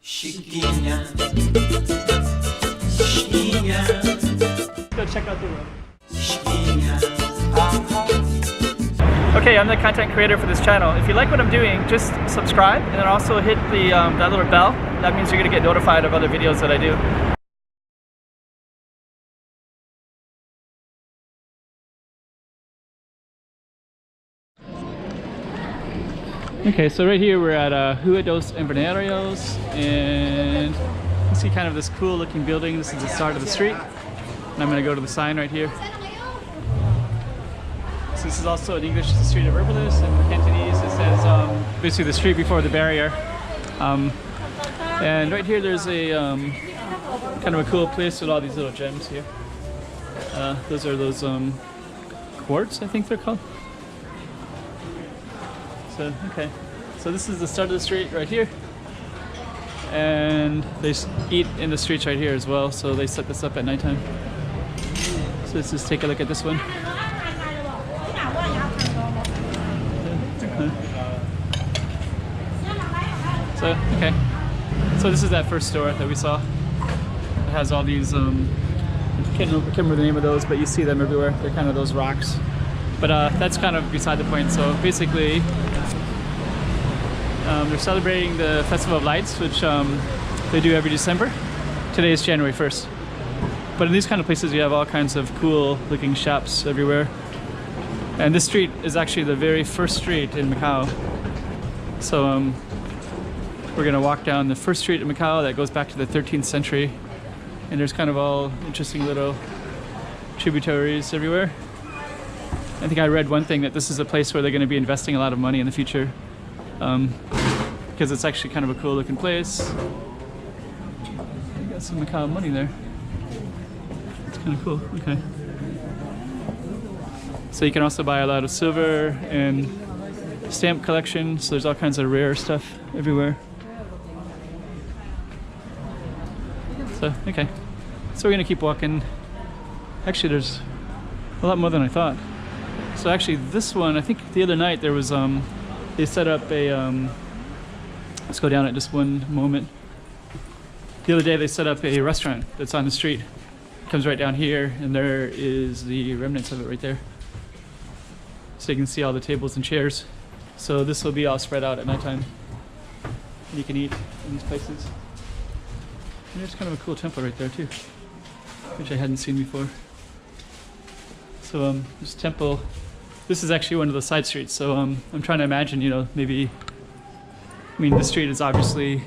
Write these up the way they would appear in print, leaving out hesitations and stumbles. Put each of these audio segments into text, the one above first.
Chiquinha, Chiquinha. Go check out the room. Chiquinha. Okay, I'm the content creator for this channel. If you like what I'm doing, just subscribe and then also hit the that little bell. That means you're gonna get notified of other videos that I do. Okay, so right here we're at Rua dos Ervanários, and you see kind of this cool looking building. This is the start of the street, and I'm going to go to the sign right here. So this is also in English, the street of Herbalists, and in Cantonese it says basically the street before the barrier. And right here there's a kind of a cool place with all these little gems here. Those are those quartz, I think they're called. So, okay, so this is the start of the street right here, and they eat in the streets right here as well, so they set this up at nighttime. So let's just take a look at this one. So, okay, so this is that first store that we saw. It has all these, I can't remember the name of those, but you see them everywhere. They're kind of those rocks. But that's kind of beside the point. So basically, they're celebrating the Festival of Lights, which they do every December. Today is January 1st. But in these kind of places, you have all kinds of cool looking shops everywhere. And this street is actually the very first street in Macau. So we're gonna walk down the first street in Macau that goes back to the 13th century. And there's kind of all interesting little tributaries everywhere. I think I read one thing that this is a place where they're going to be investing a lot of money in the future, because it's actually kind of a cool looking place. You got some Macau money there. It's kind of cool. Okay. So you can also buy a lot of silver and stamp collection. So there's all kinds of rare stuff everywhere. So okay. So we're gonna keep walking. Actually, there's a lot more than I thought. So actually this one, I think the other night there was, they set up a, let's go down at just one moment. The other day they set up a restaurant that's on the street. It comes right down here, and there is the remnants of it right there. So you can see all the tables and chairs. So this will be all spread out at nighttime. And you can eat in these places. And there's kind of a cool temple right there too, which I hadn't seen before. So this temple, this is actually one of the side streets. So I'm trying to imagine, you know, maybe, I mean, the street is obviously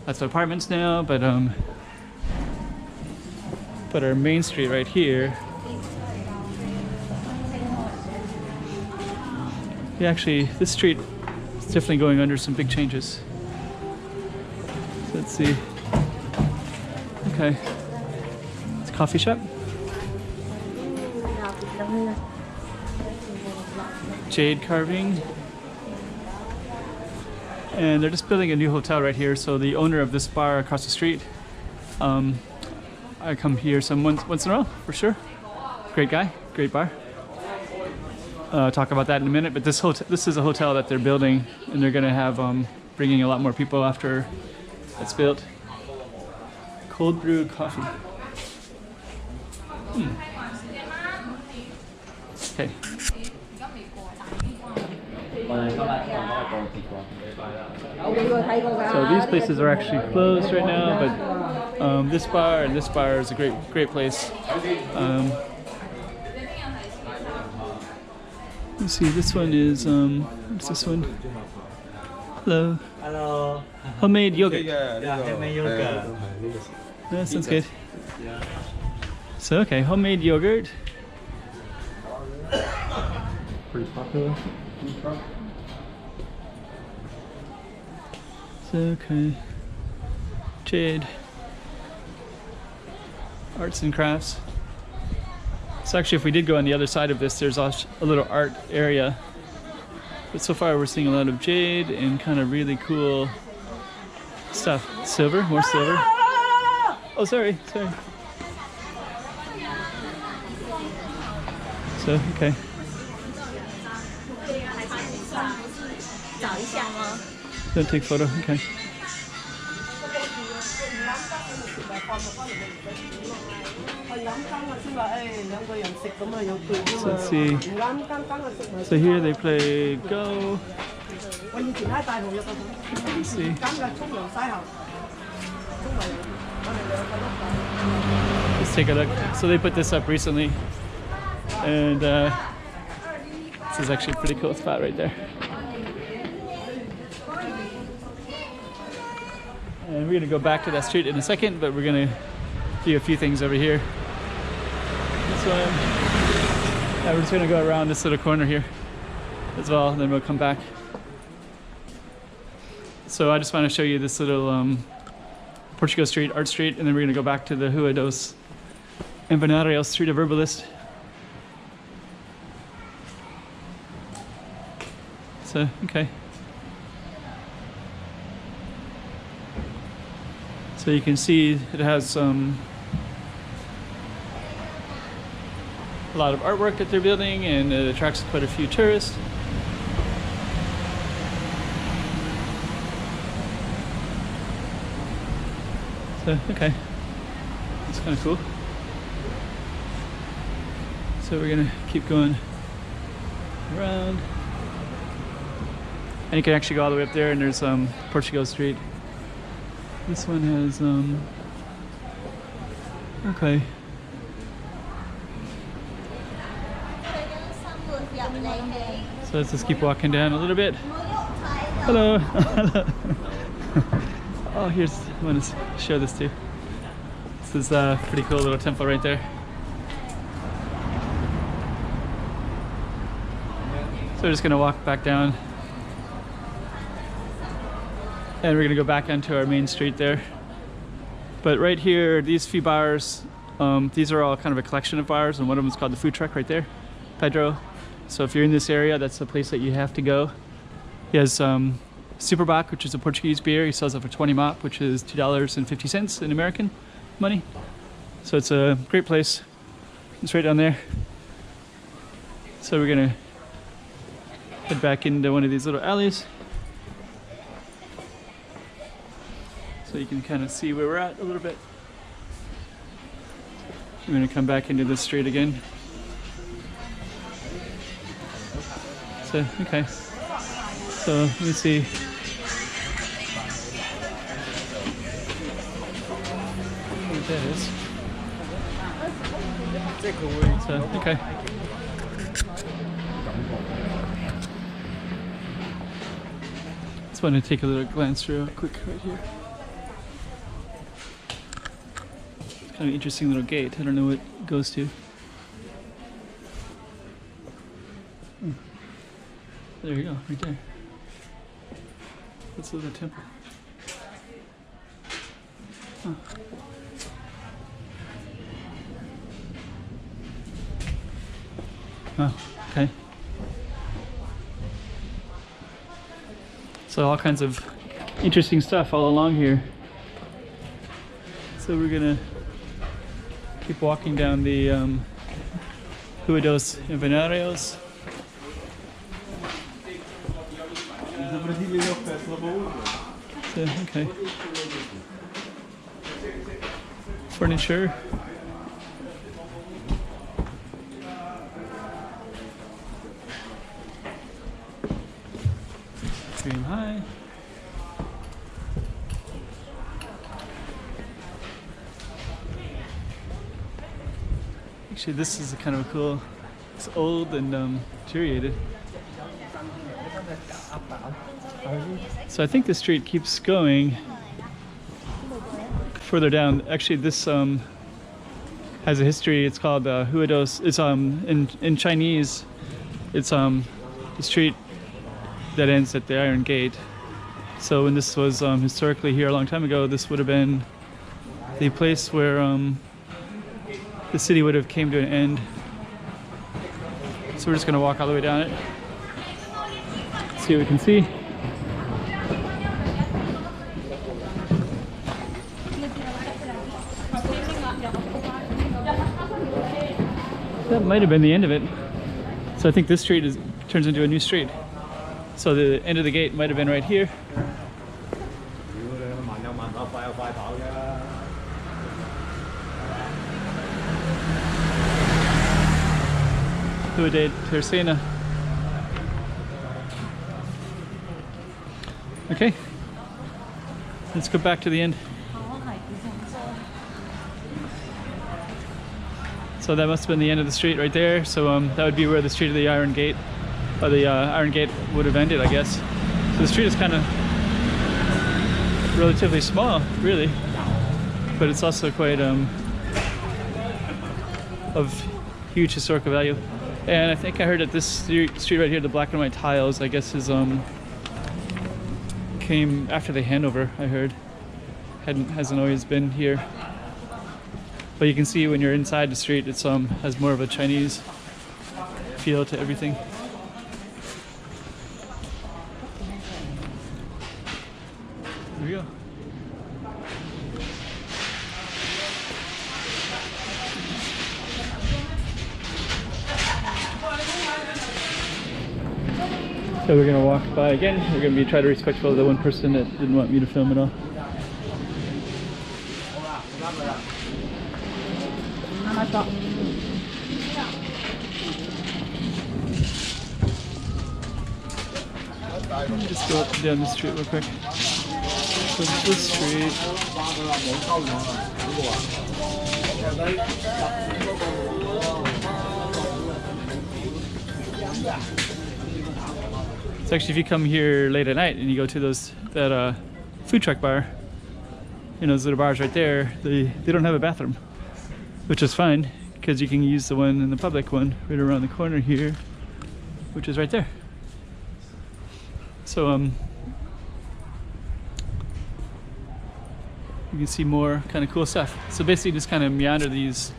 lots of apartments now, but our main street right here, yeah, actually this street is definitely going under some big changes. So let's see. Okay, it's a coffee shop. Jade carving, and they're just building a new hotel right here. So the owner of this bar across the street, I come here once in a while for sure. Great guy, great bar. Talk about that in a minute. But this is a hotel that they're building, and they're gonna have bringing a lot more people after it's built. Cold brew coffee. Okay. So these places are actually closed right now, but this bar and this bar is a great place. Let's see, this one is what's this one? Hello. Hello. Homemade yogurt. Yeah, homemade yogurt. That sounds good. So okay, homemade yogurt. Pretty popular. So okay. Jade. Arts and crafts. So actually if we did go on the other side of this, there's a little art area. But so far we're seeing a lot of jade and kind of really cool stuff. Silver, more silver. Oh, sorry. So, okay. Don't take photo, okay. So let's see. So here they play Go. Let's see. Let's take a look. So they put this up recently, and this is actually a pretty cool spot right there. And we're gonna go back to that street in a second, but we're gonna do a few things over here. This one. Yeah, we're just gonna go around this little corner here as well, and then we'll come back. So I just want to show you this little Portugal Street, Art Street, and then we're gonna go back to the Rua dos Ervanários, Street of Herbalists. So, okay. So you can see it has a lot of artwork that they're building, and it attracts quite a few tourists. So, okay, that's kind of cool. So we're gonna keep going around. And you can actually go all the way up there, and there's Portugal Street. This one has okay. So let's just keep walking down a little bit. Hello. Oh, here's, I want to show this too. This is a pretty cool little temple right there. So we're just gonna walk back down. And we're gonna go back onto our main street there. But right here, these few bars, these are all kind of a collection of bars, and one of them is called the food truck right there, Pedro. So if you're in this area, that's the place that you have to go. He has Superbock, which is a Portuguese beer. He sells it for 20 mop, which is $2.50 in American money. So it's a great place. It's right down there. So we're gonna head back into one of these little alleys, so you can kind of see where we're at a little bit. We're gonna come back into this street again. So, okay. So, let me see. What that is. So, okay. Just want to take a little glance through quick right here. Kind of an interesting little gate. I don't know what it goes to. There you go, right there. That's the temple. Huh. Oh, okay. So all kinds of interesting stuff all along here. So we're gonna keep walking down the Rua dos Ervanários. So, okay. Furniture. Dream High. Actually, this is kind of a cool. It's old and deteriorated. So I think the street keeps going further down. Actually, this has a history. It's called Rua dos. It's in Chinese. It's the street that ends at the Iron Gate. So when this was historically here a long time ago, this would have been the place where the city would have came to an end. So we're just gonna walk all the way down it. See what we can see. That might have been the end of it. So I think this street turns into a new street. So the end of the gate might have been right here. Rua de Terceira. Okay, let's go back to the end. So that must have been the end of the street right there. So that would be where the street of the Iron Gate, or the Iron Gate would have ended, I guess. So the street is kind of relatively small, really, but it's also quite of huge historical value. And I think I heard that this street right here, the black and white tiles, I guess is came after the handover. I heard hasn't always been here. But you can see when you're inside the street, it's has more of a Chinese feel to everything. There we go. So we're gonna walk by again. We're gonna try to be respectful of the one person that didn't want me to film at all. Just go up and down the street real quick. So this street. It's actually, if you come here late at night and you go to that food truck bar, you know, those little bars right there, they don't have a bathroom, which is fine because you can use the one in the public one right around the corner here, which is right there. So you can see more kind of cool stuff. So basically just kind of meander these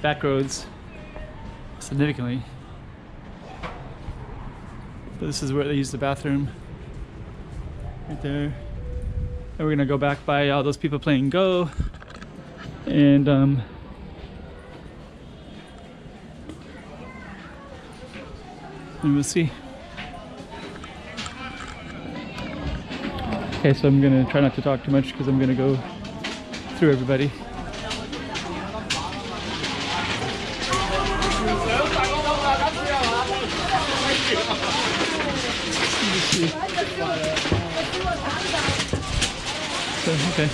back roads significantly. But this is where they use the bathroom, right there. And we're gonna go back by all those people playing Go, and we'll see. Okay, so I'm gonna try not to talk too much because I'm gonna go through everybody. So, okay.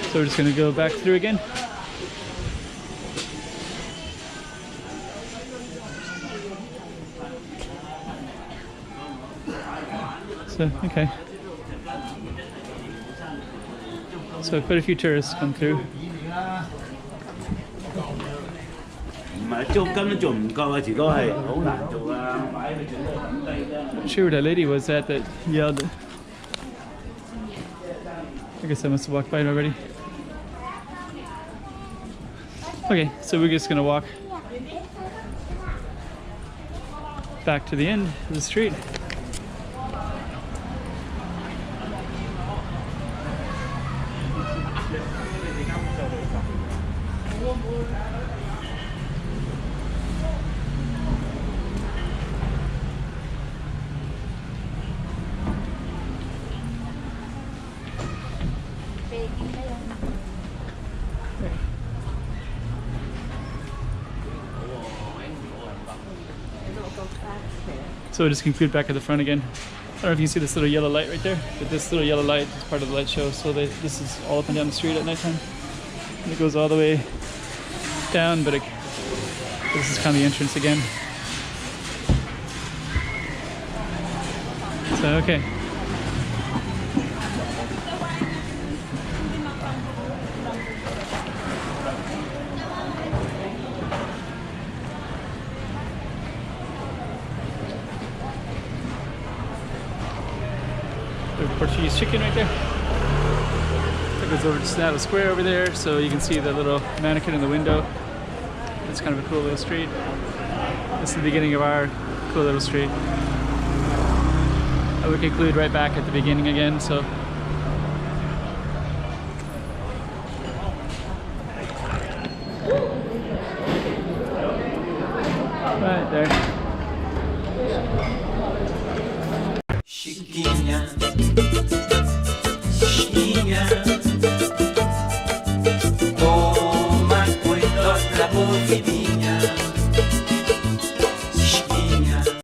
So we're just gonna go back through again. So, okay. So quite a few tourists come through. Not sure where that lady was at that yelled. I guess I must have walked by it already. Okay, so we're just gonna walk back to the end of the street. So we'll just conclude back at the front again. I don't know if you can see this little yellow light right there, but this little yellow light is part of the light show. So this is all up and down the street at nighttime. And it goes all the way down, but this is kind of the entrance again. So, okay. Portuguese chicken right there. That goes over to Seattle Square over there, so you can see the little mannequin in the window. It's kind of a cool little street. This is the beginning of our cool little street. I would conclude right back at the beginning again, so. Right there. Chiquinha. niña.